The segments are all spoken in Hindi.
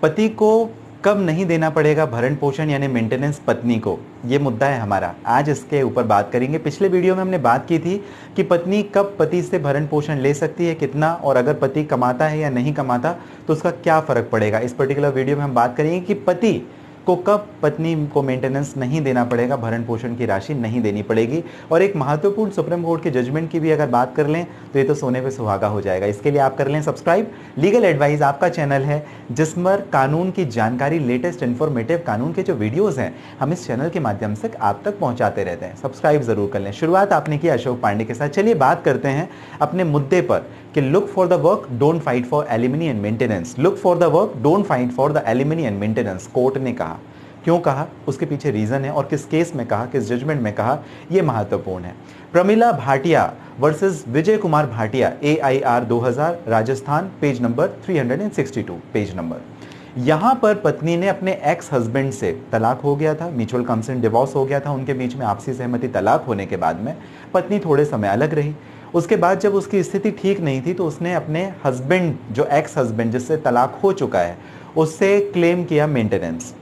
पति को कब नहीं देना पड़ेगा भरण पोषण यानी मेंटेनेंस पत्नी को, ये मुद्दा है हमारा। आज इसके ऊपर बात करेंगे। पिछले वीडियो में हमने बात की थी कि पत्नी कब पति से भरण पोषण ले सकती है, कितना, और अगर पति कमाता है या नहीं कमाता तो उसका क्या फ़र्क पड़ेगा। इस पर्टिकुलर वीडियो में हम बात करेंगे कि पति को कब पत्नी को मेंटेनेंस नहीं देना पड़ेगा, भरण पोषण की राशि नहीं देनी पड़ेगी। और एक महत्वपूर्ण सुप्रीम कोर्ट के जजमेंट की भी अगर बात कर लें तो ये तो सोने पे सुहागा हो जाएगा। इसके लिए आप कर लें सब्सक्राइब। लीगल एडवाइस आपका चैनल है जिसमें कानून की जानकारी, लेटेस्ट इन्फॉर्मेटिव कानून के जो वीडियोज़ हैं हम इस चैनल के माध्यम से आप तक पहुँचाते रहते हैं। सब्सक्राइब ज़रूर कर लें। शुरुआत आपने की अशोक पांडे के साथ। चलिए बात करते हैं अपने मुद्दे पर कि look for the work, don't fight for alimony and maintenance. Look for the work, don't fight for the alimony and maintenance. Court ने कहा, क्यों कहा, उसके पीछे रीजन है, और किस केस में कहा, किस जजमेंट में कहा, यह महत्वपूर्ण है। Pramila Bhatia versus Vijay Kumar Bhatia, AIR 2000, Rajasthan, page number 362, page number. यहां पर पत्नी ने अपने एक्स हस्बैंड से, तलाक हो गया था, म्यूचुअल कंसेंट डिवोर्स हो गया था उनके बीच में, आपसी सहमति, तलाक होने के बाद में पत्नी थोड़े समय अलग रही। उसके बाद जब उसकी स्थिति ठीक नहीं थी तो उसने अपने हस्बैंड, जो एक्स हस्बैंड जिससे तलाक हो चुका है, उससे क्लेम किया मेंटेनेंस।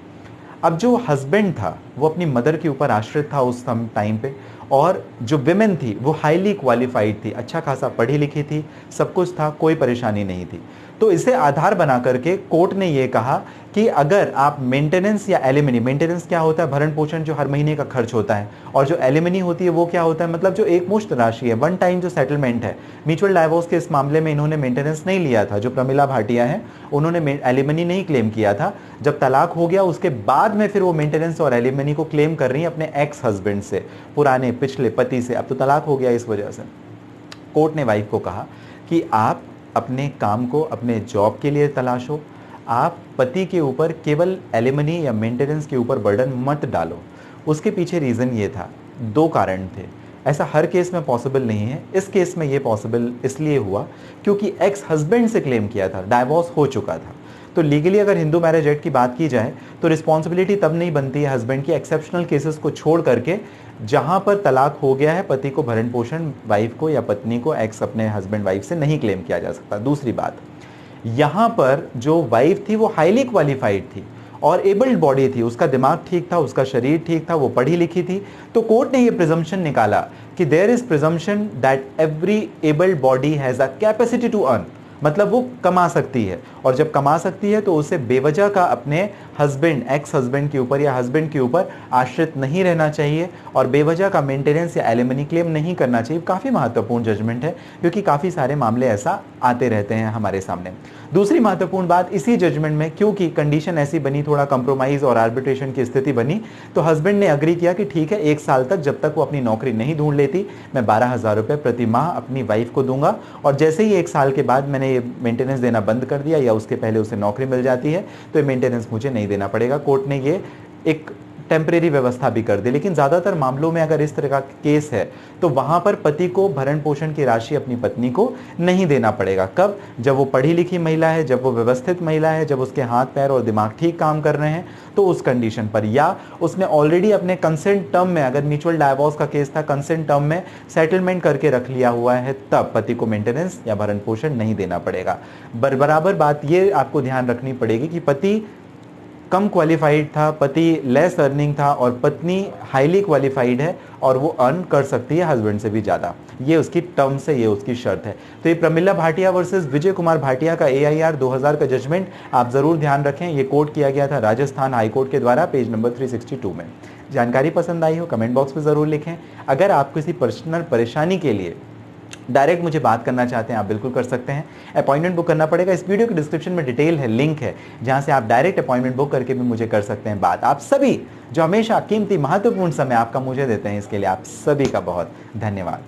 अब जो हस्बैंड था वो अपनी मदर के ऊपर आश्रित था उस टाइम पे, और जो विमेन थी वो हाईली क्वालिफाइड थी, अच्छा खासा पढ़ी लिखी थी, सब कुछ था, कोई परेशानी नहीं थी। तो इसे आधार बना करके कोर्ट ने ये कहा कि अगर आप मेंटेनेंस या एलिमनी, मेंटेनेंस क्या होता है, भरण पोषण जो हर महीने का खर्च होता है, और जो एलिमनी होती है वो क्या होता है, मतलब जो एक मुश्त राशि है, वन टाइम जो सेटलमेंट है। म्यूचुअल डाइवोर्स के इस मामले में इन्होंने मेंटेनेंस नहीं लिया था, जो प्रमिला भाटिया है उन्होंने एलिमनी नहीं क्लेम किया था। जब तलाक हो गया उसके बाद में फिर वो मेंटेनेंस और एलिमनी को क्लेम कर रही है अपने एक्स हस्बैंड से, पुराने पिछले पति से। अब तो तलाक हो गया, इस वजह से कोर्ट ने वाइफ को कहा कि आप अपने काम को, अपने जॉब के लिए तलाशो, आप पति के ऊपर केवल एलिमनी या मेंटेनेंस के ऊपर बर्डन मत डालो। उसके पीछे रीज़न ये था, दो कारण थे। ऐसा हर केस में पॉसिबल नहीं है, इस केस में ये पॉसिबल इसलिए हुआ क्योंकि एक्स हस्बैंड से क्लेम किया था, डाइवोर्स हो चुका था। तो लीगली अगर हिंदू मैरिज एक्ट की बात की जाए तो रिस्पॉन्सिबिलिटी तब नहीं बनती है हस्बैंड की, एक्सेप्शनल केसेस को छोड़ करके, जहां पर तलाक हो गया है, पति को भरण पोषण वाइफ को या पत्नी को, एक्स अपने हस्बैंड वाइफ से नहीं क्लेम किया जा सकता। दूसरी बात, यहां पर जो वाइफ थी वो हाईली क्वालिफाइड थी और एबल्ड बॉडी थी, उसका दिमाग ठीक था, उसका शरीर ठीक था, वो पढ़ी लिखी थी। तो कोर्ट ने ये प्रिजम्पशन निकाला कि there is presumption that every abled body has a capacity to earn, मतलब वो कमा सकती है, और जब कमा सकती है तो उसे बेवजह का अपने हस्बैंड, एक्स हस्बैंड के ऊपर या हस्बैंड के ऊपर आश्रित नहीं रहना चाहिए, और बेवजह का मेंटेनेंस या एलिमनी क्लेम नहीं करना चाहिए। काफ़ी महत्वपूर्ण जजमेंट है क्योंकि काफ़ी सारे मामले ऐसा आते रहते हैं हमारे सामने। दूसरी महत्वपूर्ण बात, इसी जजमेंट में क्योंकि कंडीशन ऐसी बनी, थोड़ा कंप्रोमाइज़ और आर्बिट्रेशन की स्थिति बनी, तो हस्बैंड ने अग्री किया कि ठीक है, 1 साल तक, जब तक वो अपनी नौकरी नहीं ढूंढ लेती, मैं 12,000 रुपये प्रति माह अपनी वाइफ को दूंगा, और जैसे ही 1 साल के बाद मैंने ये मेंटेनेंस देना बंद कर दिया या उसके पहले उसे नौकरी मिल जाती है तो ये मेंटेनेंस मुझे नहीं देना पड़ेगा। कोर्ट ने ये एक टेम्परेरी व्यवस्था भी कर दी। लेकिन ज़्यादातर मामलों में अगर इस तरह का केस है तो वहाँ पर पति को भरण पोषण की राशि अपनी पत्नी को नहीं देना पड़ेगा। कब? जब वो पढ़ी लिखी महिला है, जब वो व्यवस्थित महिला है, जब उसके हाथ पैर और दिमाग ठीक काम कर रहे हैं, तो उस कंडीशन पर, या उसने ऑलरेडी अपने कंसेंट टर्म में, अगर म्यूचुअल डाइवोर्स का केस था, कंसेंट टर्म में सेटलमेंट करके रख लिया हुआ है, तब पति को मेंटेनेंस या भरण पोषण नहीं देना पड़ेगा। बराबर बात ये आपको ध्यान रखनी पड़ेगी कि पति कम क्वालिफाइड था, पति लेस अर्निंग था, और पत्नी हाईली क्वालिफाइड है और वो अर्न कर सकती है हस्बैंड से भी ज़्यादा। ये उसकी टर्म से, ये उसकी शर्त है। तो ये प्रमिला भाटिया वर्सेस विजय कुमार भाटिया का AIR 2000 का जजमेंट आप ज़रूर ध्यान रखें। ये कोर्ट किया गया था राजस्थान हाई कोर्ट के द्वारा, पेज नंबर 362 में। जानकारी पसंद आई हो कमेंट बॉक्स में ज़रूर लिखें। अगर आप किसी पर्सनल परेशानी के लिए डायरेक्ट मुझे बात करना चाहते हैं, आप बिल्कुल कर सकते हैं। अपॉइंटमेंट बुक करना पड़ेगा, इस वीडियो के डिस्क्रिप्शन में डिटेल है, लिंक है, जहां से आप डायरेक्ट अपॉइंटमेंट बुक करके भी मुझे कर सकते हैं बात। आप सभी जो हमेशा कीमती महत्वपूर्ण समय आपका मुझे देते हैं, इसके लिए आप सभी का बहुत धन्यवाद।